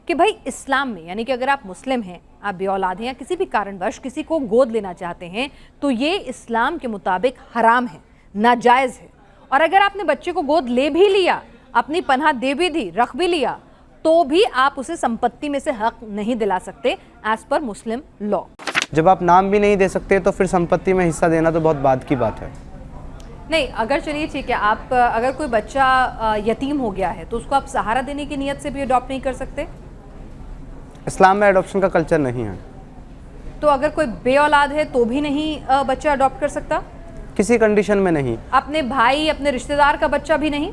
کہ بھائی اسلام میں یعنی کہ اگر آپ مسلم ہیں, آپ بے اولاد ہیں یا کسی بھی کارنوش کسی کو گود لینا چاہتے ہیں تو یہ اسلام کے مطابق حرام ہے, ناجائز ہے. اور اگر آپ نے بچے کو گود لے بھی لیا, اپنی پناہ دے بھی دی, رکھ بھی لیا, تو بھی آپ اسے سمپتی میں سے حق نہیں دلا سکتے ایز پر مسلم لا. جب آپ نام بھی نہیں دے سکتے تو پھر سمپتی میں حصہ دینا تو بہت بعد کی بات ہے. نہیں, اگر چلیے ٹھیک ہے, آپ اگر کوئی بچہ یتیم ہو گیا ہے تو اس کو آپ سہارا دینے کی نیت سے بھی اڈاپٹ نہیں کر سکتے؟ اسلام میں اڈاپشن کا کلچر نہیں ہے. تو اگر کوئی بے اولاد ہے تو بھی نہیں بچہ اڈاپٹ کر سکتا؟ کسی کنڈیشن میں نہیں. اپنے بھائی, اپنے رشتہ دار کا بچہ بھی نہیں؟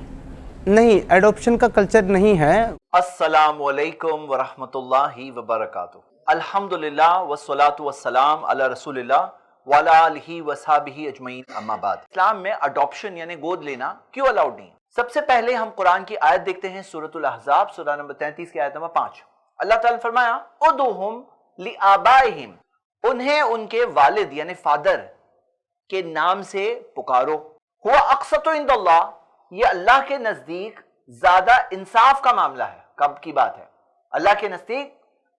نہیں, ایڈاپشن کا کلچر نہیں ہے. السلام علیکم ورحمۃ اللہ وبرکاتہ. الحمدللہ والصلاة والسلام علی رسول اللہ وعلی آلہ وصحبہ اجمعین, اما بعد. اسلام میں اڈاپشن یعنی گود لینا کیوں الاؤڈ نہیں؟ سب سے پہلے ہم قرآن کی آیت دیکھتے ہیں, سورۃ الاحزاب سورہ نمبر 33 کی آیت نمبر 5. اللہ تعالیٰ نے فرمایا ادعوہم لآبائہم, انہیں ان کے والد یعنی فادر کے نام سے پکارو. ہوا اقسط عند اللہ, یہ اللہ کے نزدیک زیادہ انصاف کا معاملہ ہے. کب کی بات ہے؟ اللہ کے نزدیک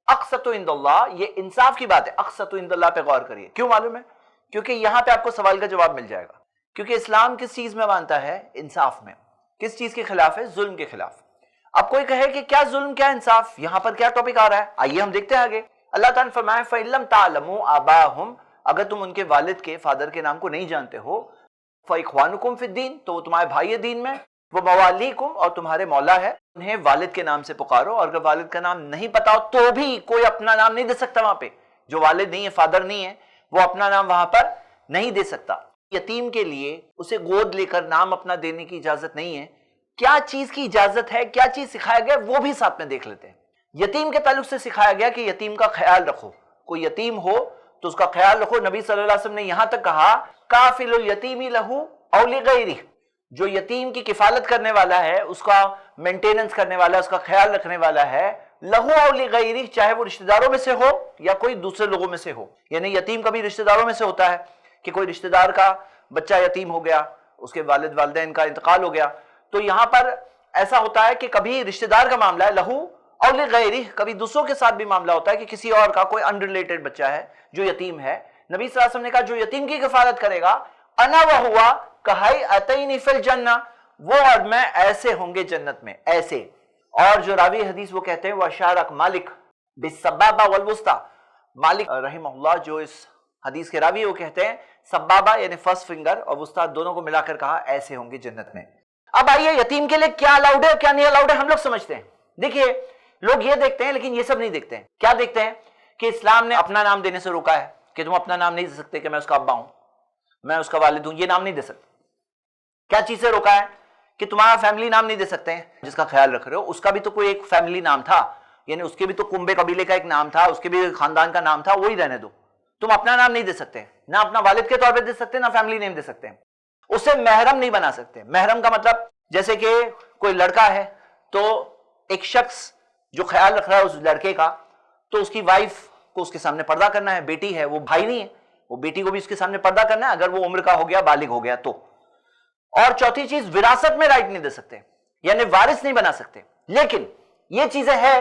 اقسط عند اللہ, یہ انصاف کی بات ہے. اقسط عند اللہ پہ غور کریے. کیوں معلوم ہے؟ کیونکہ یہاں پہ آپ کو سوال کا جواب مل جائے گا. کیونکہ اسلام کس چیز میں مانتا ہے؟ انصاف میں. کس چیز کے خلاف ہے؟ ظلم کے خلاف. اب کوئی کہے کہ کیا ظلم کیا انصاف, یہاں پر کیا ٹاپک آ رہا ہے, آئیے ہم دیکھتے ہیں آگے. اللہ تعالیٰ نے فرمایا فَإِن لَمْ تَعْلَمُوا آبَاءَهُمْ, اگر تم ان کے والد کے, فادر کے نام کو نہیں جانتے ہو, فَإِخْوَانُكُمْ فِي الدِّينِ, تو وہ تمہارے بھائی دین میں, وہ موالیکم, اور تمہارے مولا ہے, انہیں والد کے نام سے پکارو. اور اگر والد کا نام نہیں پتا ہو تو بھی کوئی اپنا نام نہیں دے سکتا وہاں پہ. جو والد نہیں ہے, فادر نہیں ہے, وہ اپنا نام وہاں پر نہیں دے سکتا. یتیم کے لیے اسے گود لے کر نام اپنا دینے کی اجازت نہیں ہے. کیا چیز کی اجازت ہے, کیا چیز سکھایا گیا, وہ بھی ساتھ میں دیکھ لیتے ہیں. یتیم کے تعلق سے سکھایا گیا کہ یتیم کا خیال رکھو. کوئی یتیم ہو تو اس کا خیال رکھو. نبی صلی اللہ علیہ وسلم نے یہاں تک کہا کافل الیتیم لہو او لغیرہ, جو یتیم کی کفالت کرنے والا ہے, اس کا مینٹیننس کرنے والا ہے, اس کا خیال رکھنے والا ہے, لہو او لغیرہ, چاہے وہ رشتہ داروں میں سے ہو یا کوئی دوسرے لوگوں میں سے ہو. یعنی یتیم کبھی رشتہ داروں میں سے ہوتا ہے کہ کوئی رشتہ دار کا بچہ یتیم ہو گیا, اس کے والد والدین کا انتقال ہو گیا, تو یہااں پر ایسا ہوتا ہے کہ کبھی رشتہ دار کا معاملہ ہے لہو اور لغیرہ, کبھی دوسروں کے ساتھ بھی معاملہ ہوتا ہے کہ کسی اور کا کوئی انریلیٹڈ بچہ ہے جو یتیم ہے. نبی صلی اللہ علیہ وسلم نے کہا جو یتیم کی کفالت کرے گا, انا وہوا کہیئتین فی الجنہ, وہ اور میں ایسے ہوں گے جنت میں, ایسے. اور جو راوی حدیث وہ کہتے ہیں وَشَارَكْ مالک بالسبابہ والوسطی, مالک رحمہ اللہ جو اس حدیث کے راوی وہ کہتے ہیں سبابہ یعنی فرسٹ فنگر اور وسطی دونوں کو ملا کر کہا ایسے ہوں گے جنت میں. اب آئیے یتیم کے لیے کیا الاؤڈ ہے اور کیا نہیں الاؤڈ ہے ہم لوگ سمجھتے ہیں. دیکھیے لوگ یہ دیکھتے ہیں لیکن یہ سب نہیں دیکھتے ہیں. کیا دیکھتے ہیں؟ کہ اسلام نے اپنا نام دینے سے روکا ہے کہ تم اپنا نام نہیں دے سکتے کہ میں اس کا ابا ہوں, میں اس کا والد ہوں, یہ نام نہیں دے سکتے. کیا چیز سے روکا ہے؟ کہ تمہارا فیملی نام نہیں دے سکتے ہیں جس کا خیال رکھ رہے ہو, اس کا بھی تو کوئی ایک فیملی نام تھا, یعنی اس کے بھی تو کنبے قبیلے کا ایک نام تھا, اس کے بھی خاندان کا نام تھا, وہی رہنے دو. تم اپنا نام نہیں دے سکتے, نہ اپنا والد کے طور پہ دے سکتے, نہ فیملی نیم دے سکتے. اسے محرم نہیں بنا سکتے. محرم کا مطلب جیسے کہ کوئی لڑکا ہے تو ایک شخص جو خیال رکھ رہا ہے اس لڑکے کا, تو اس کی وائف کو اس کے سامنے پردہ کرنا ہے. بیٹی ہے, وہ بھائی نہیں ہے, وہ بیٹی کو بھی اس کے سامنے پردہ کرنا ہے اگر وہ عمر کا ہو گیا, بالغ ہو گیا تو. اور چوتھی چیز, وراثت میں رائٹ نہیں دے سکتے, یعنی وارث نہیں بنا سکتے. لیکن یہ چیزیں ہیں,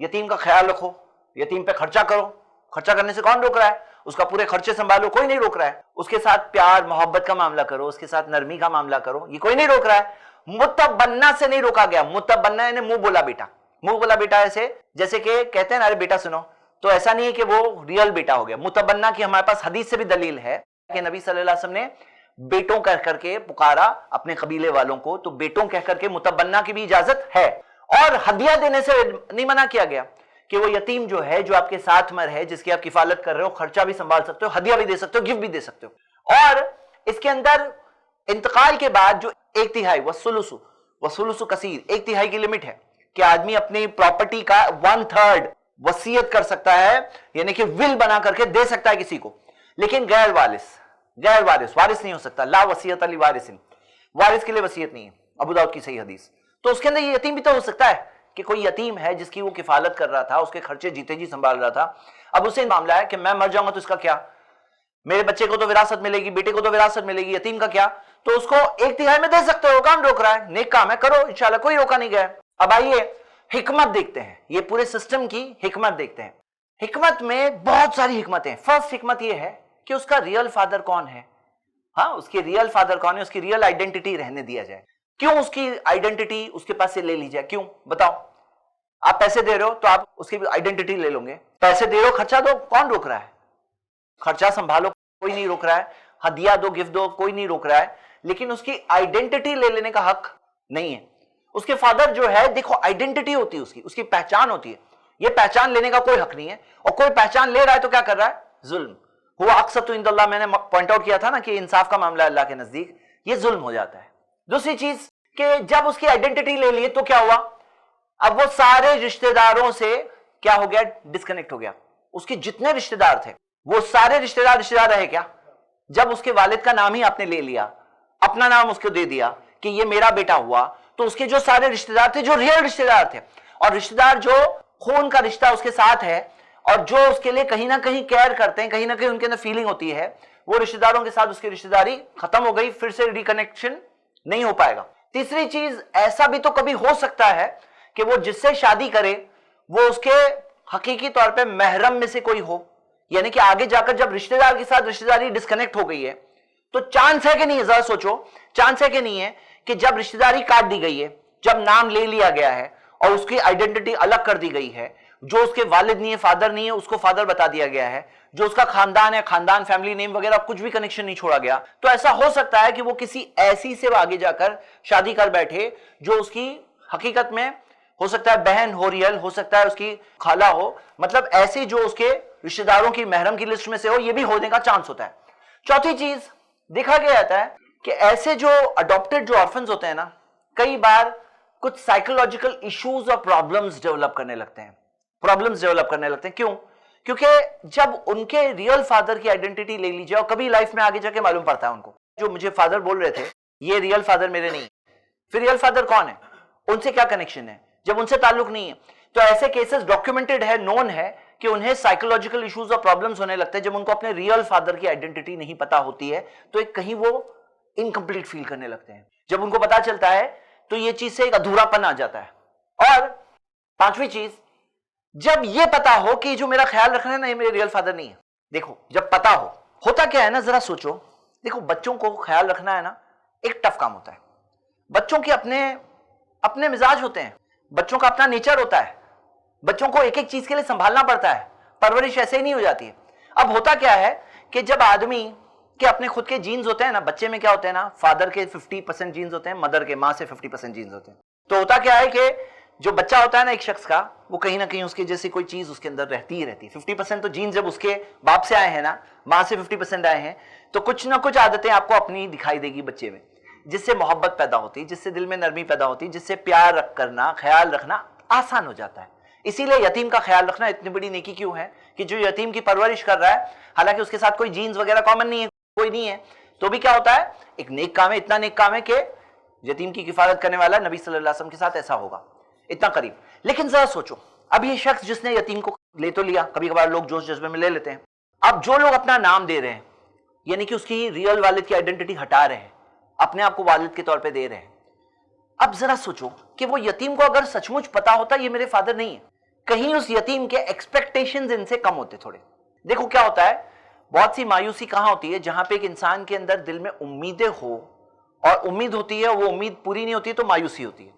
یتیم کا خیال رکھو, یتیم پہ خرچہ کرو. خرچہ کرنے سے کون روک رہا ہے؟ اس کا پورے خرچے سنبھالو, کوئی نہیں روک رہا ہے. اس کے ساتھ پیار محبت کا معاملہ کرو, اس کے ساتھ نرمی کا معاملہ کرو, یہ کوئی نہیں روک رہا ہے. متبنہ سے نہیں روکا گیا. متبنہ یعنی منہ بولا بیٹا. منہ بولا بیٹا ایسے جیسے کہ کہتے ہیں نا ارے بیٹا سنو, تو ایسا نہیں ہے کہ وہ ریئل بیٹا ہو گیا. متبنہ کی ہمارے پاس حدیث سے بھی دلیل ہے کہ نبی صلی اللہ علیہ وسلم نے بیٹوں کہہ کر کے پکارا اپنے قبیلے والوں کو, تو بیٹوں کہہ کر کے متبنہ کی بھی اجازت ہے. اور ہدیہ دینے سے نہیں منع کیا گیا کہ وہ یتیم جو ہے, جو آپ کے ساتھ میں رہے, جس کی آپ کفالت کر رہے ہو, خرچہ بھی سنبھال سکتے ہو, ہدیہ بھی دے سکتے ہو, گفٹ بھی دے سکتے ہو. اور اس کے اندر انتقال کے بعد جو 1/3 والثلث کثیر, 1/3 کی لمٹ ہے کہ آدمی اپنی پراپرٹی کا 1/3 وصیت کر سکتا ہے, یعنی کہ ول بنا کر کے دے سکتا ہے کسی کو. لیکن غیر وارث نہیں ہو سکتا. لا وصیت لوارث, وارث کے لیے وصیت نہیں ہے. ابو داؤد کی صحیح حدیث. تو اس کے اندر یہ یتیم بھی تو ہو سکتا ہے کہ کوئی یتیم ہے جس کی وہ کفالت کر رہا تھا, اس کے خرچے جیتے جی سنبھال رہا تھا. اب اسے معاملہ ہے کہ میں مر جاؤں گا تو اس کا کیا, میرے بچے کو تو وراثت ملے گی, بیٹے کو تو وراثت ملے گی, یتیم کا کیا؟ تو اس کو 1/3 میں دے سکتے ہو, کام روک رہا ہے؟ نیک کام ہے, کرو انشاءاللہ, کوئی روکا نہیں گیا. اب آئیے हिकमत देखते हैं, ये पूरे सिस्टम की हिकमत देखते हैं। हिकमत में बहुत सारी हिकमतें हैं। फर्स्ट हिकमत ये है कि उसका रियल फादर कौन है, हाँ उसके रियल फादर कौन है, उसकी रियल आइडेंटिटी रहने दिया जाए। क्यों उसकी आइडेंटिटी उसके पास से ले ली जाए, क्यों बताओ? आप पैसे दे रहे हो तो आप उसकी आइडेंटिटी ले लोगे, पैसे दे रहे हो खर्चा दो, कौन रोक रहा है? खर्चा संभालो, कोई नहीं रोक रहा है, हदिया दो, गिफ्ट दो, कोई नहीं रोक रहा है, लेकिन उसकी आइडेंटिटी ले लेने का हक नहीं है। उसके फादर जो है, देखो आइडेंटिटी होती है उसकी पहचान होती है, ये पहचान लेने का कोई हक नहीं है। और कोई पहचान ले रहा है तो क्या कर रहा है? जुल्म। हुआ अक्सतु इंदल्लाह, मैंने पॉइंट आउट किया था ना कि इंसाफ का मामला अल्लाह के नजदीक, ये जुल्म हो जाता है। दूसरी चीज कि जब उसकी आइडेंटिटी ले ली तो क्या हुआ, अब वो सारे रिश्तेदारों से क्या हो गया? डिस्कनेक्ट हो गया। उसके जितने रिश्तेदार थे वो सारे रिश्तेदार रहे क्या? जब उसके वालिद का नाम ही आपने ले लिया, अपना नाम उसको दे दिया कि ये मेरा बेटा हुआ, तो उसके जो सारे रिश्तेदार थे, जो रियल रिश्तेदार थे, और रिश्तेदार जो खून का रिश्ता उसके साथ है और जो उसके लिए कहीं ना कहीं केयर करते हैं, कहीं ना कहीं उनके अंदर फीलिंग होती है, वो रिश्तेदारों के साथ उसकी रिश्तेदारी खत्म हो गई, फिर से रिकनेक्शन नहीं हो पाएगा। तीसरी चीज, ऐसा भी तो कभी हो सकता है कि वो जिससे शादी करे वो उसके हकीकी तौर पे महरम में से कोई हो, यानी कि आगे जाकर जब रिश्तेदार के साथ रिश्तेदारी डिस्कनेक्ट हो गई है तो चांस है कि नहीं है? जरा सोचो, चांस है कि नहीं है कि जब रिश्तेदारी काट दी गई है, जब नाम ले लिया गया है और उसकी आइडेंटिटी अलग कर दी गई है, जो उसके वालिद नहीं है, फादर नहीं है, उसको फादर बता दिया गया है, जो उसका खानदान है, खानदान फैमिली नेम वगैरह कुछ भी कनेक्शन नहीं छोड़ा गया, तो ऐसा हो सकता है कि वो किसी ऐसी से आगे जाकर शादी कर बैठे जो उसकी हकीकत में हो सकता है बहन हो, रियल हो सकता है उसकी खाला हो, मतलब ऐसी जो उसके रिश्तेदारों की महरम की लिस्ट में से हो, ये भी होने का चांस होता है। चौथी चीज देखा गया जाता है कि ऐसे जो अडॉप्टेड जो ऑर्फन्स होते हैं ना, कई बार कुछ साइकोलॉजिकल इश्यूज और प्रॉब्लम्स डेवलप करने लगते हैं। क्यों? क्योंकि जब उनके रियल फादर की आइडेंटिटी ले लीजिए, और कभी लाइफ में आगे जाके मालूम पड़ता है उनको, जो मुझे फादर बोल रहे थे ये रियल फादर मेरे नहीं, फिर रियल फादर कौन है, उनसे क्या कनेक्शन है, जब उनसे ताल्लुक नहीं है। तो ऐसे केसेस डॉक्यूमेंटेड है, नोन है कि उन्हें साइकोलॉजिकल इश्यूज और प्रॉब्लम्स होने लगते हैं जब उनको अपने रियल फादर की आइडेंटिटी नहीं पता होती है, तो एक कहीं वो इनकम्प्लीट फील करने लगते हैं। जब उनको पता चलता है तो ये चीज से एक अधूरापन आ जाता है। और पांचवी चीज, जब ये पता हो कि जो मेरा ख्याल रखना है ना, ये मेरे रियल फादर नहीं है। देखो जब पता होता क्या है ना, जरा सोचो, देखो बच्चों को ख्याल रखना है ना, एक टफ काम होता है। बच्चों के अपने मिजाज होते हैं, बच्चों का अपना नेचर होता है, बच्चों को एक एक चीज के लिए संभालना पड़ता है, परवरिश ऐसे ही नहीं हो जाती है। अब होता क्या है कि जब आदमी के अपने खुद के जीन्स होते हैं ना, बच्चे में क्या होते हैं ना, फादर के 50% जीन्स होते हैं, मदर के माँ से 50% जीन्स होते हैं। तो होता क्या है कि जो बच्चा होता है ना एक शख्स का, वो कहीं ना कहीं उसके जैसी कोई चीज उसके अंदर रहती ही रहती है। 50% तो जीन्स जब उसके बाप से आए हैं ना, माँ से 50% आए हैं, तो कुछ ना कुछ आदतें आपको अपनी दिखाई देगी बच्चे में, जिससे मोहब्बत पैदा होती है, जिससे दिल में नरमी पैदा होती है, जिससे प्यार रख करना, ख्याल रखना आसान हो जाता है। इसीलिए यतीम का ख्याल रखना इतनी बड़ी नेकी क्यों है कि जो यतीम की परवरिश कर रहा है, हालांकि उसके साथ कोई जीन्स वगैरह कॉमन नहीं है, कोई नहीं है, तो भी क्या होता है, एक नेक काम है, इतना नेक काम है कि यतीम की किफायत करने वाला नबी सल्लल्लाहु अलैहि वसल्लम के साथ ऐसा होगा, इतना करीब। लेकिन जरा सोचो, अब ये शख्स जिसने यतीम को ले तो लिया, कभी कभार लोग जोश जज्बे में ले लेते हैं, अब जो लोग अपना नाम दे रहे हैं, यानी कि उसकी रियल वालिद की आइडेंटिटी हटा रहे हैं, अपने आप को वालिद के तौर पे दे रहे हैं। अब जरा सोचो कि वो यतीम को अगर सचमुच पता होता ये मेरे फादर नहीं है, कहीं उस यतीम के एक्सपेक्टेशंस इनसे कम होते थोड़े। देखो क्या होता है, बहुत सी मायूसी कहां होती है, जहां पे एक इंसान के अंदर दिल में उम्मीदें हो और उम्मीद होती है, वो उम्मीद पूरी नहीं होती है तो मायूसी होती है।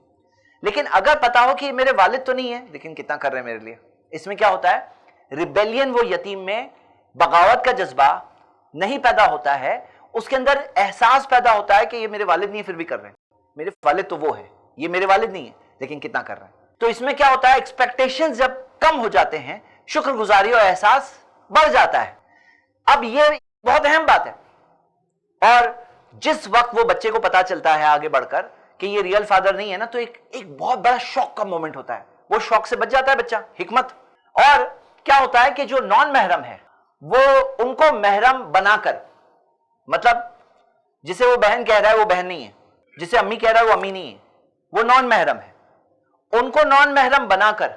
लेकिन अगर पता हो कि मेरे वालिद तो नहीं है, लेकिन कितना कर रहे हैं मेरे लिए, इसमें क्या होता है, रिबेलियन, वो यतीम में बगावत का जज्बा नहीं पैदा होता है, उसके अंदर एहसास पैदा होता है कि ये मेरे वालिद नहीं है फिर भी कर रहे हैं, मेरे वालिद तो वो है, ये मेरे वालिद नहीं है लेकिन कितना कर रहे हैं। तो इसमें क्या होता है, एक्सपेक्टेशंस जब कम हो जाते हैं, शुक्रगुजारी और एहसास बढ़ जाता है। अब ये बहुत अहम बात है, और जिस वक्त वो बच्चे को पता चलता है आगे बढ़कर कि ये रियल फादर नहीं है ना, तो एक बहुत बड़ा शॉक का मोमेंट होता है, वो शॉक से बच जाता है बच्चा, हिकमत। और क्या होता है कि जो नॉन महरम है वो उनको महरम बनाकर, मतलब जिसे वो बहन कह रहा है वो बहन नहीं है, जिसे अम्मी कह रहा है वो अम्मी नहीं है, वो नॉन महरम है, उनको नॉन महरम बनाकर,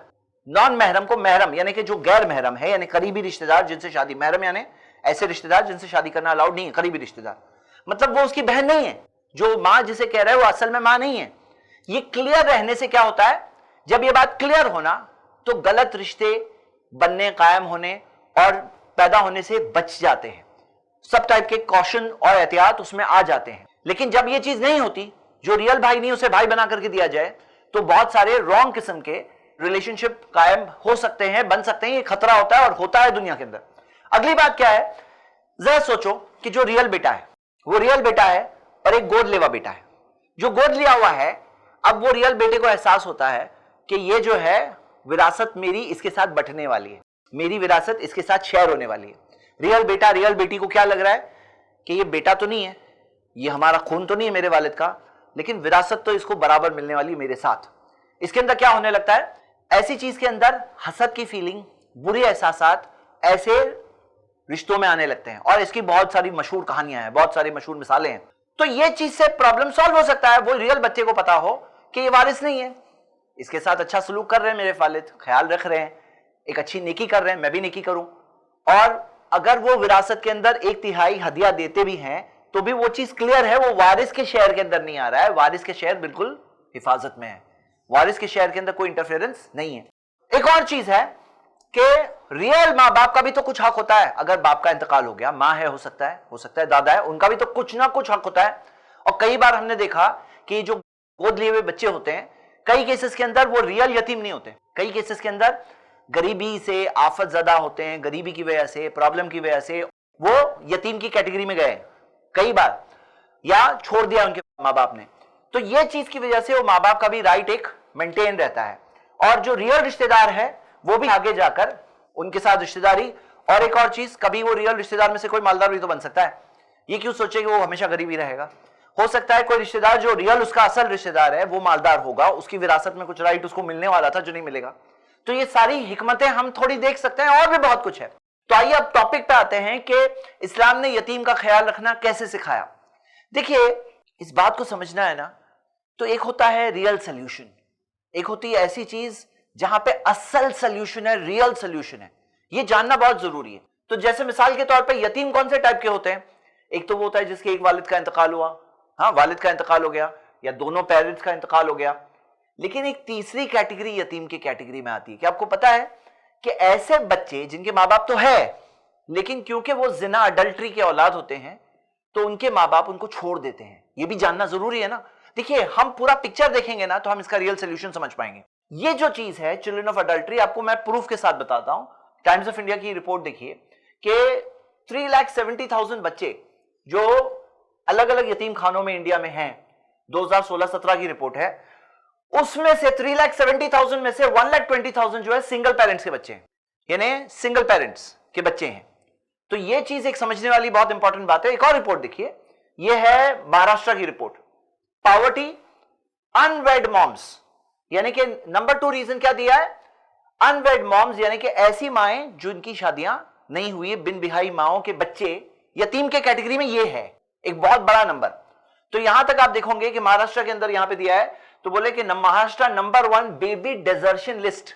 नॉन महरम को महरम यानी कि जो गैर महरम है, यानी करीबी रिश्तेदार जिनसे शादी, महरम यानी ऐसे रिश्तेदार जिनसे शादी करना अलाउड नहीं है, करीबी रिश्तेदार, मतलब वो उसकी बहन नहीं है, जो मां जिसे कह रहा है वो असल में मां नहीं है। ये क्लियर रहने से क्या होता है जब ये बात क्लियर होना तो गलत रिश्ते बनने, कायम होने और पैदा होने से बच जाते हैं। सब टाइप के कॉशन और एहतियात उसमें आ जाते हैं। लेकिन जब ये चीज नहीं होती, जो रियल भाई नहीं उसे भाई बना करके दिया जाए, तो बहुत सारे रॉन्ग किस्म के रिलेशनशिप कायम हो सकते हैं, बन सकते हैं। ये खतरा होता है और होता है दुनिया के अंदर। अगली बात क्या है, जरा सोचो कि जो रियल बेटा है वो रियल बेटा है और एक गोद लेवा बेटा है। जो गोद लिया हुआ है, अब वो रियल बेटे को एहसास होता है कि ये जो है विरासत मेरी इसके साथ बंटने वाली है, मेरी विरासत इसके साथ शेयर होने वाली है। रियल बेटा रियल बेटी को क्या लग रहा है कि ये बेटा तो नहीं है, ये हमारा खून तो नहीं है मेरे वालिद का, लेकिन विरासत तो इसको बराबर मिलने वाली मेरे साथ। इसके अंदर क्या होने लगता है, ऐसी चीज के अंदर हसद की फीलिंग, बुरी एहसासात ऐसे रिश्तों में आने लगते हैं। और इसकी बहुत सारी मशहूर कहानियां हैं, बहुत सारी मशहूर मिसालें हैं। तो ये चीज से प्रॉब्लम सॉल्व हो सकता है। वो रियल बच्चे को पता हो कि ये वारिस नहीं है, इसके साथ अच्छा सलूक कर रहे हैं मेरे वालिद, ख्याल रख रहे हैं, एक अच्छी नेकी कर रहे हैं, मैं भी नेकी करूं। और अगर वो विरासत के अंदर 1/3 हदिया देते भी हैं तो भी वो चीज क्लियर है, वो वारिस के शेयर के अंदर नहीं आ रहा है, वारिस के शेयर बिल्कुल हिफाजत में है, वारिस के शेयर के अंदर कोई इंटरफेरेंस नहीं है। एक और चीज है कि रियल माँ बाप का भी तो कुछ हक होता है। अगर बाप का इंतकाल हो गया, माँ है, हो सकता है दादा है, उनका भी तो कुछ ना कुछ हक होता है। और कई बार हमने देखा कि जो गोद लिए हुए बच्चे होते हैं, कई केसेस के अंदर वो रियल यतीम नहीं होते, कई केसेस के अंदर गरीबी से आफत ज़दा होते हैं, गरीबी की वजह से, प्रॉब्लम की वजह से वो यतीम की कैटेगरी में गए कई बार, या छोड़ दिया उनके माँ बाप ने। तो ये चीज की वजह से वो माँ बाप का भी राइट एक मेंटेन रहता है। और जो रियल रिश्तेदार है वो भी आगे जाकर उनके साथ रिश्तेदारी। और एक और चीज, कभी वो रियल रिश्तेदार में से कोई मालदार भी तो बन सकता है। ये क्यों सोचे कि वो हमेशा गरीब ही रहेगा, हो सकता है कोई रिश्तेदार जो रियल उसका असल रिश्तेदार है वो मालदार होगा, उसकी विरासत में कुछ राइट उसको मिलने वाला था जो नहीं मिलेगा। तो ये सारी हिकमतें हम थोड़ी देख सकते हैं, और भी बहुत कुछ है। तो आइए अब टॉपिक पे आते हैं कि इस्लाम ने यतीम का ख्याल रखना कैसे सिखाया। देखिए, इस बात को समझना है ना, तो एक होता है रियल सोल्यूशन, एक होती है ऐसी चीज जहां पे असल सोल्यूशन है, रियल सोल्यूशन है। ये जानना बहुत जरूरी है। तो जैसे मिसाल के तौर पे यतीम कौन से टाइप के होते हैं, एक तो वो होता है जिसके एक वालिद का इंतकाल हुआ, हाँ वालिद का इंतकाल हो गया या दोनों पेरेंट्स का इंतकाल हो गया। लेकिन एक तीसरी कैटेगरी यतीम की कैटेगरी में आती है। क्या आपको पता है कि ऐसे बच्चे जिनके माँ बाप तो है, लेकिन क्योंकि वो जिना अडल्ट्री के औलाद होते हैं तो उनके माँ बाप उनको छोड़ देते हैं। ये भी जानना जरूरी है ना। देखिए, हम पूरा पिक्चर देखेंगे ना तो हम इसका रियल सोल्यूशन समझ पाएंगे। ये जो चीज है चिल्ड्रन ऑफ अडल्ट्री, आपको मैं प्रूफ के साथ बताता हूं। टाइम्स ऑफ इंडिया की रिपोर्ट देखिए कि 3,70,000 बच्चे जो अलग अलग यतीम खानों में इंडिया में हैं, 2016-17 की रिपोर्ट है, उसमें से 3,70,000 में से 1,20,000 जो है सिंगल पेरेंट्स के बच्चे हैं, यानी सिंगल पेरेंट्स के बच्चे हैं। तो ये चीज एक समझने वाली बहुत इंपॉर्टेंट बात है। एक और रिपोर्ट देखिए, ये है महाराष्ट्र की रिपोर्ट, पॉवर्टी अनवेड मॉम्स, यानी कि नंबर 2 रीजन क्या दिया है, अनवेड मॉम्स, यानी कि ऐसी माएं जिनकी शादियां नहीं हुई, बिन बिहाई माओं के बच्चे यतीम के कैटेगरी में, ये है एक बहुत बड़ा नंबर। तो यहां तक आप देखोगे कि महाराष्ट्र के अंदर यहां पे दिया है, तो बोले कि Maharashtra number 1 baby desertion list,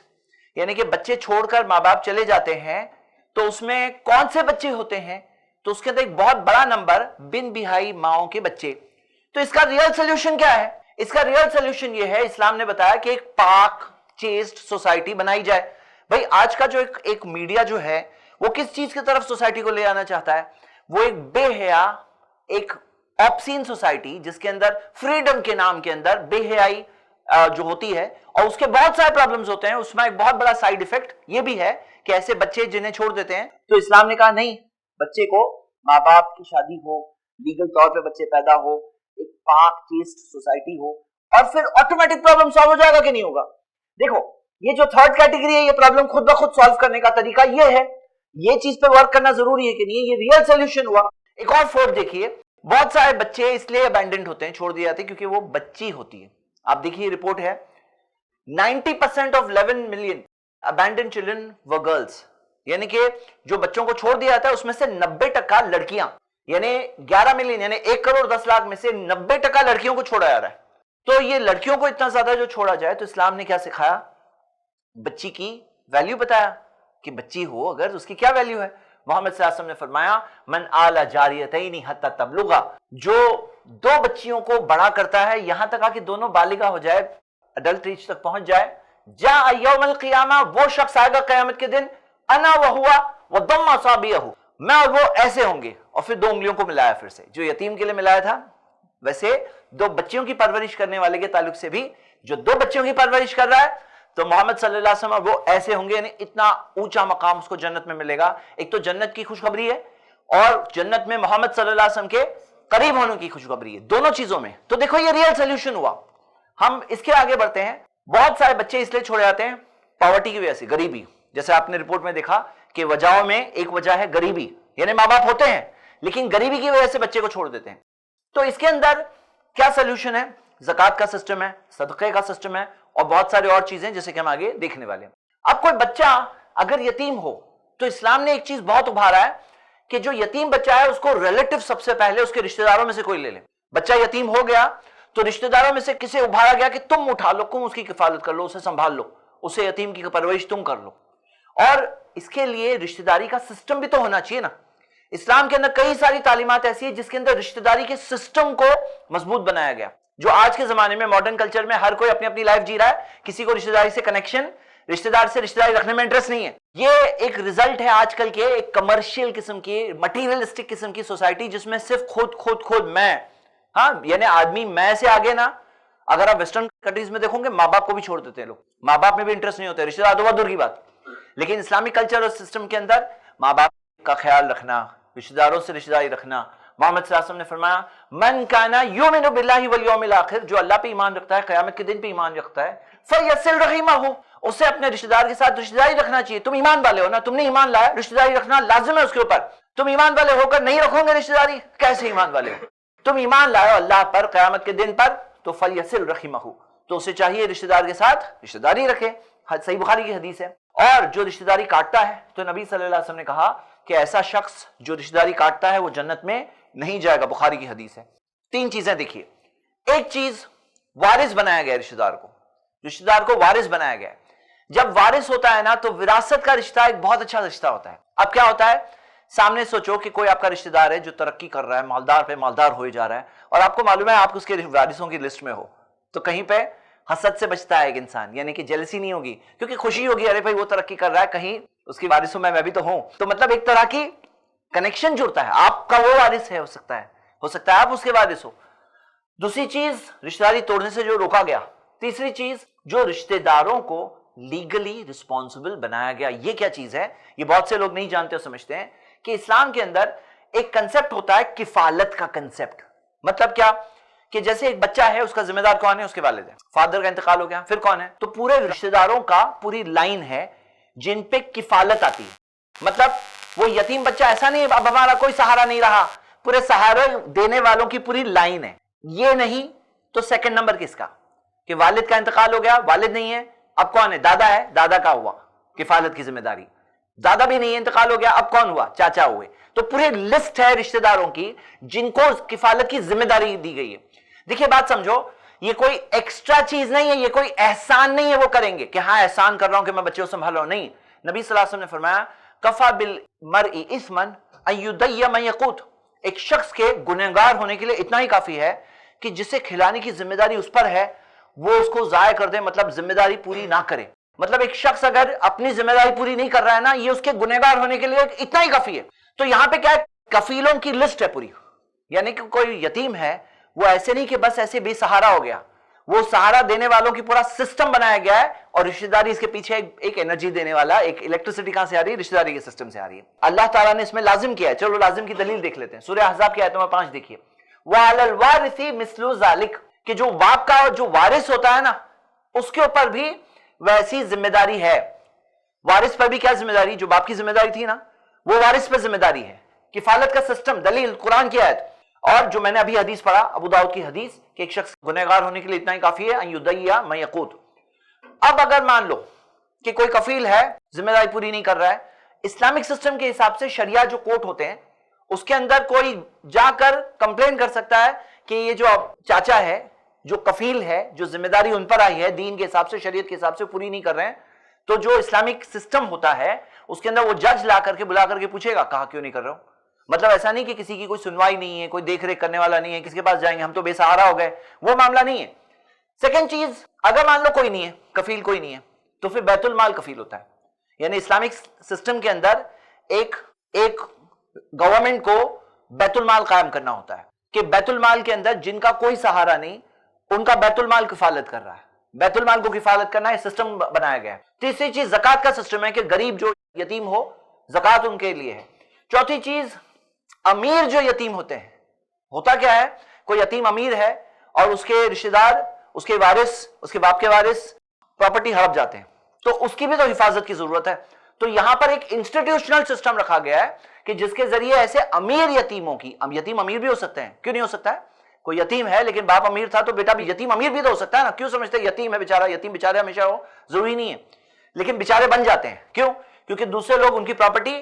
यानी कि बच्चे छोड़कर माँ बाप चले जाते हैं तो उसमें कौन से बच्चे होते हैं, तो उसके अंदर एक बहुत बड़ा नंबर बिन बिहाई माओं के बच्चे। तो इसका रियल सोल्यूशन क्या है, इसका रियल सोल्यूशन ये है, इस्लाम ने बताया कि एक पाक चेस्ट सोसाइटी बनाई जाए। भाई आज का जो एक मीडिया जो है वो किस चीज की तरफ सोसाइटी को ले आना चाहता है, वो एक बेहया, एक ऑब्सीन सोसाइटी जिसके अंदर फ्रीडम के नाम के अंदर बेहयाई जो होती है, और उसके बहुत सारे प्रॉब्लम्स होते हैं। उसमें एक बहुत बड़ा साइड इफेक्ट ये भी है कि ऐसे बच्चे जिन्हें छोड़ देते हैं, तो इस्लाम ने कहा नहीं, बच्चे को माँ बाप की शादी हो, लीगल तौर पे बच्चे पैदा हो, एक पाक चेस्ट सोसाइटी हो, और फिर ऑटोमेटिक प्रॉब्लम सॉल्व हो जाएगा कि नहीं होगा। देखो, ये जो थर्ड कैटेगरी है, ये प्रॉब्लम खुद ब खुद सॉल्व करने का तरीका ये है, ये चीज पे वर्क करना जरूरी है कि नहीं, ये रियल सोल्यूशन हुआ। एक और फोर्थ देखिए, बहुत सारे बच्चे इसलिए अबैंडन्ड होते हैं, छोड़ दिए जाते हैं, क्योंकि वो बच्ची होती है। आप देखिए रिपोर्ट है 90% of 11 million abandoned children were girls, यानी कि जो बच्चों को छोड़ दिया जाता है उसमें से 90% लड़कियां, यानी 11 मिलियन यानी 1 करोड़ 10 लाख में से 90% लड़कियों को छोड़ा जा रहा है। तो ये लड़कियों को इतना ज्यादा जो छोड़ा जाए, तो इस्लाम ने क्या सिखाया, बच्ची की वैल्यू बताया कि बच्ची हो अगर तो उसकी क्या वैल्यू है। मोहम्मद सल्लल्लाहु अलैहि वसल्लम ने फरमाया, मन आला जारियतैनी हत्ता तबलुगा, जो 2 बच्चियों को बड़ा करता है यहां तक कि दोनों बालिगा हो जाए, अडल्ट एज तक पहुंच जाए, जा यौम अल-क़ियामा, वो शख्स आएगा क़यामत के दिन, अना व हुआ व दम्मा असाबियहु, मैं और वो ऐसे होंगे, और फिर दो उंगलियों को मिलाया फिर से, जो यतीम के लिए मिलाया था, वैसे दो बच्चियों की परवरिश करने वाले के ताल्लुक से भी जो दो बच्चियों की परवरिश कर रहा है, तो मोहम्मद सल्लल्लाहु अलैहि वसल्लम वो ऐसे होंगे, यानी इतना ऊंचा मकाम उसको जन्नत में मिलेगा। एक तो जन्नत की खुशखबरी है और जन्नत में मोहम्मद सल्लल्लाहु अलैहि वसल्लम के करीब होने की खुशखबरी है, दोनों चीजों में। तो देखो ये रियल सोल्यूशन हुआ। हम इसके आगे बढ़ते हैं। बहुत सारे बच्चे इसलिए छोड़े जाते हैं पॉवर्टी की वजह से, गरीबी। जैसे आपने रिपोर्ट में देखा कि वजहों में एक वजह है गरीबी, यानी माँ बाप होते हैं लेकिन गरीबी की वजह से बच्चे को छोड़ देते हैं। तो इसके अंदर क्या सोल्यूशन है? ज़कात का सिस्टम है, सदक़े का सिस्टम है और बहुत सारी और चीजें जैसे कि हम आगे देखने वाले हैं। अब कोई बच्चा अगर यतीम हो तो इस्लाम ने एक चीज बहुत उभारा है कि जो यतीम बच्चा है उसको रिलेटिव सबसे पहले उसके रिश्तेदारों में से कोई ले ले। बच्चा यतीम हो गया तो रिश्तेदारों में से किसे उभारा गया कि तुम उठा लो, तुम उसकी किफालत कर लो, उसे संभाल लो, उसे यतीम की परवरिश तुम कर लो। और इसके लिए रिश्तेदारी का सिस्टम भी तो होना चाहिए ना। इस्लाम के अंदर कई सारी तालीमात ऐसी है जिसके अंदर रिश्तेदारी के सिस्टम को मजबूत बनाया गया। जो आज के जमाने में मॉडर्न कल्चर में हर कोई अपनी अपनी लाइफ जी रहा है, किसी को रिश्तेदारी से कनेक्शन, रिश्तेदार से रिश्तेदारी रखने में इंटरेस्ट नहीं है। ये एक रिजल्ट है आजकल के एक कमर्शियल किस्म की, मटीरियलिस्टिक किस्म की सोसाइटी जिसमें सिर्फ खुद मैं, हाँ, यानी आदमी मैं से आगे ना। अगर आप वेस्टर्न कंट्रीज में देखोगे माँ बाप को भी छोड़ देते हैं लोग, माँ बाप में भी इंटरेस्ट नहीं होते, रिश्तेदार तो बहुत दूर की बात। लेकिन इस्लामिक कल्चर और सिस्टम के अंदर माँ बाप का ख्याल रखना, रिश्तेदारों से रिश्तेदारी रखना। मोहम्मद सल्लल्लाहु अलैहि वसल्लम ने फरमाया मन काना युमिनु बिल्लाहि वल यौमिल आखिर, जो अल्लाह पे ईमान रखता है, क़यामत के दिन पे ईमान रखता है, फयसिल रहीमहु, उसे अपने रिश्तेदार के साथ रिश्तेदारी रखना चाहिए। तुम ईमान वाले हो ना, तुमने ईमान लाया, रिश्तेदारी रखना लाजिम है उसके ऊपर। तुम ईमान वाले होकर नहीं रखोगे रिश्तेदारी, कैसे ईमान वाले हो? तुम ईमान लाए अल्लाह पर, क़यामत के दिन पर, तो फयसिल रहीमहु, तो उसे चाहिए रिश्तेदार के साथ रिश्तेदारी रखे। सही बुखारी की हदीस है। और जो रिश्तेदारी काटता है तो नबी सल्लल्लाहु अलैहि वसल्लम ने कहा कि ऐसा शख्स जो रिश्तेदारी काटता है वो जन्नत में नहीं जाएगा, बुखारी की हदीस है। तीन चीजें देखिए। एक चीज, वारिस बनाया गया रिश्तेदार को, रिश्तेदार को वारिस बनाया गया। जब वारिस होता है ना तो विरासत का रिश्ता एक बहुत अच्छा रिश्ता होता है। अब क्या होता है, सामने सोचो कि कोई आपका रिश्तेदार है जो तरक्की कर रहा है, मालदार पे मालदार हो जा रहा है, और आपको मालूम है आप उसके वारिसों की लिस्ट में हो, तो कहीं पे हसद से बचता है एक इंसान, यानी कि जेलसी नहीं होगी, क्योंकि खुशी होगी अरे भाई वो तरक्की कर रहा है, कहीं उसकी वारिसों में मैं भी तो हूं। तो मतलब एक तरह की कनेक्शन जुड़ता है, आपका वो वारिस है, हो सकता है आप उसके वारिस हो। दूसरी चीज, रिश्तेदारी तोड़ने से जो रोका गया। तीसरी चीज, जो रिश्तेदारों को लीगली रिस्पॉन्सिबल बनाया गया। ये क्या चीज है, ये बहुत से लोग नहीं जानते और समझते हैं कि इस्लाम के अंदर एक कंसेप्ट होता है किफालत का कंसेप्ट। मतलब क्या कि जैसे एक बच्चा है, उसका जिम्मेदार कौन है? उसके वालिद है। फादर का इंतकाल हो गया, फिर कौन है? तो पूरे रिश्तेदारों का पूरी लाइन है जिन पे किफालत आती है। मतलब वो यतीम बच्चा ऐसा नहीं अब हमारा कोई सहारा नहीं रहा, पूरे सहारा देने वालों की पूरी लाइन है। ये नहीं तो सेकंड नंबर किसका, कि वालिद का इंतकाल हो गया, वालिद नहीं है, अब कौन है? दादा है, दादा का हुआ किफालत की जिम्मेदारी। दादा भी नहीं है, इंतकाल हो गया, अब कौन हुआ? चाचा हुए। तो पूरी लिस्ट है रिश्तेदारों की जिनको किफालत की जिम्मेदारी दी गई है। देखिए बात समझो, ये कोई एक्स्ट्रा चीज नहीं है, ये कोई एहसान नहीं है वो करेंगे कि हाँ एहसान कर रहा हूं कि मैं बच्चे को संभाल रहा हूं। नहीं, नबी सल्लल्लाहु अलैहि वसल्लम ने फरमाया कफा बिल मरई इस्मन अय्युदैया मन यकूत, एक शख्स के गुनहगार होने के लिए इतना ही काफी है कि जिसे खिलाने की जिम्मेदारी उस पर है वो उसको जाया कर दे, मतलब जिम्मेदारी पूरी ना करे। मतलब एक शख्स अगर अपनी जिम्मेदारी पूरी नहीं कर रहा है ना, ये उसके गुनहगार होने के लिए इतना ही काफी है। तो यहां पे क्या है, कफीलों की लिस्ट है पूरी, यानी कि कोई यतीम है वो ऐसे नहीं कि बस ऐसे बेसहारा हो गया, वो सहारा देने वालों की पूरा सिस्टम बनाया गया है। और रिश्तेदारी इसके पीछे एक एनर्जी देने वाला, एक इलेक्ट्रिसिटी कहां से आ रही है? रिश्तेदारी के सिस्टम से आ रही है। अल्लाह ताला ने इसमें लाजिम किया है। चलो लाजिम की दलील देख लेते हैं। सूरह अहज़ाब की आयत नंबर 5 देखिए, वअलल वारिसी मिस्लु ज़ालिक, कि जो बाप का जो वारिस होता है ना उसके ऊपर भी वैसी जिम्मेदारी है। वारिस पर भी क्या जिम्मेदारी? जो बाप की जिम्मेदारी थी ना वो वारिस पर जिम्मेदारी है। किफालत का सिस्टम, दलील कुरान की आयत। और जो मैंने अभी हदीस पढ़ा, अबू दाऊद की हदीस, कि एक शख्स गुनहगार होने के लिए इतना ही काफी है, अय्युदैया मन यकूत। अब अगर मान लो कि कोई कफील है, जिम्मेदारी पूरी नहीं कर रहा है, इस्लामिक सिस्टम के हिसाब से शरिया जो कोर्ट होते हैं उसके अंदर कोई जाकर कंप्लेन कर सकता है कि ये जो चाचा है, जो कफील है, जो जिम्मेदारी उन पर आई है दीन के हिसाब से, शरीयत के हिसाब से पूरी नहीं कर रहे हैं। तो जो इस्लामिक सिस्टम होता है उसके अंदर वो जज ला करके बुला करके पूछेगा कहा क्यों नहीं कर रहे हो। मतलब ऐसा नहीं कि किसी की कोई सुनवाई नहीं है, कोई देख रेख करने वाला नहीं है, किसके पास जाएंगे, हम तो बेसहारा हो गए, वो मामला नहीं है। सेकंड चीज, अगर मान लो कोई नहीं है, कफील कोई नहीं है, تو پھر بیت المال کفیل ہوتا ہے. یعنی اسلامک سسٹم کے اندر ایک گورنمنٹ کو بیت المال قائم کرنا ہوتا ہے کہ بیت المال کے اندر جن کا کوئی سہارا نہیں ان کا بیت المال کفالت کر رہا ہے. بیت المال کو کفالت کرنا یہ سسٹم بنایا گیا ہے. تیسری چیز زکوٰۃ کا سسٹم ہے کہ غریب جو یتیم ہو زکوٰۃ ان کے لیے ہے. چوتھی چیز امیر جو یتیم ہوتے ہیں. ہوتا کیا ہے, کوئی یتیم امیر ہے اور اس کے رشتہ دار, اس کے وارث, اس کے باپ کے وارث پراپرٹی ہڑپ جاتے ہیں, تو اس کی بھی تو حفاظت کی ضرورت ہے. تو یہاں پر ایک انسٹیٹیوشنل سسٹم رکھا گیا ہے کہ جس کے ذریعے ایسے امیر یتیموں کی, یتیم امیر بھی ہو سکتے ہیں, کیوں نہیں ہو سکتا ہے؟ کوئی یتیم ہے لیکن باپ امیر تھا تو بیٹا بھی یتیم امیر بھی تو ہو سکتا ہے نا. کیوں سمجھتے ہیں یتیم ہے بیچارہ, یتیم بیچارے ہمیشہ ہو ضروری نہیں ہے, لیکن بیچارے بن جاتے ہیں. کیوں؟ کیونکہ دوسرے لوگ ان کی پراپرٹی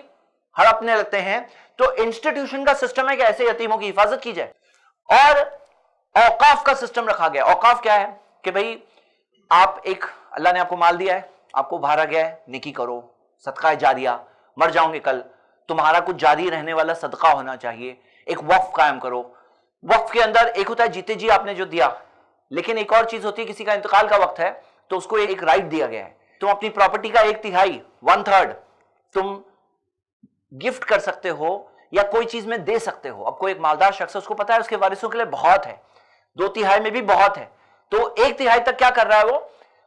ہڑپنے لگتے ہیں. تو انسٹیٹیوشن کا سسٹم ہے کہ ایسے یتیموں کی حفاظت کی جائے. اور اوقاف کا سسٹم رکھا گیا. اوقاف کیا ہے کہ بھئی آپ اللہ نے آپ کو مال دیا ہے, آپ کو ابھارا گیا ہے, نیکی کرو, صدقہ جاریہ, مر جاؤں گے کل تمہارا کچھ جاری رہنے والا صدقہ ہونا چاہیے. ایک وقف قائم کرو. وقف کے اندر ایک ہوتا ہے جیتے جی آپ نے جو دیا, لیکن ایک اور چیز ہوتی ہے کسی کا انتقال کا وقت ہے تو اس کو ایک رائٹ دیا گیا ہے. تم اپنی پراپرٹی کا 1/3 1/3 تم گفٹ کر سکتے ہو یا کوئی چیز میں دے سکتے ہو. اب کوئی ایک مالدار شخص ہے, اس کو پتا ہے اس کے وارثوں کے لیے بہت ہے, 2/3 میں بھی بہت ہے, تو 1/3 تک کیا کر رہا ہے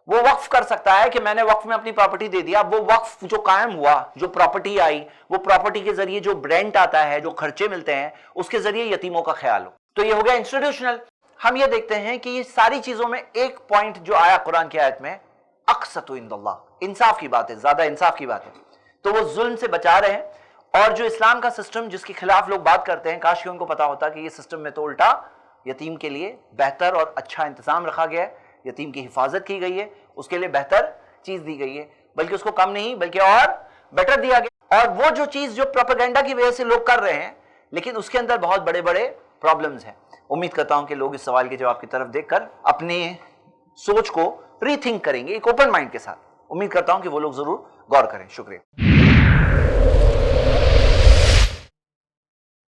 وہ وقف کر سکتا ہے کہ میں نے وقف میں اپنی پراپرٹی دے دیا. وہ وقف جو قائم ہوا, جو پراپرٹی آئی, وہ پراپرٹی کے ذریعے جو رینٹ آتا ہے, جو خرچے ملتے ہیں, اس کے ذریعے یتیموں کا خیال ہو. تو یہ ہو گیا انسٹیٹیوشنل. ہم یہ دیکھتے ہیں کہ یہ ساری چیزوں میں ایک پوائنٹ جو آیا قرآن کی آیت میں, اقسط عند اللہ, انصاف کی بات ہے, زیادہ انصاف کی بات ہے. تو وہ ظلم سے بچا رہے ہیں. اور جو اسلام کا سسٹم جس کے خلاف لوگ بات کرتے ہیں, کاش کہ ان کو پتا ہوتا کہ یہ سسٹم میں تو الٹا یتیم کے لیے بہتر اور اچھا انتظام رکھا گیا ہے, یتیم کی حفاظت کی گئی ہے, اس کے لیے بہتر چیز دی گئی ہے, بلکہ اس کو کم نہیں بلکہ اور بیٹر دیا گیا. اور وہ جو چیز جو پروپیگنڈا کی وجہ سے لوگ کر رہے ہیں, لیکن اس کے اندر بہت بڑے بڑے پرابلمز ہیں. امید کرتا ہوں کہ لوگ اس سوال کے جواب کی طرف دیکھ کر اپنی سوچ کو ری تھنک کریں گے ایک اوپن مائنڈ کے ساتھ. امید کرتا ہوں کہ وہ لوگ ضرور غور کریں. شکریہ.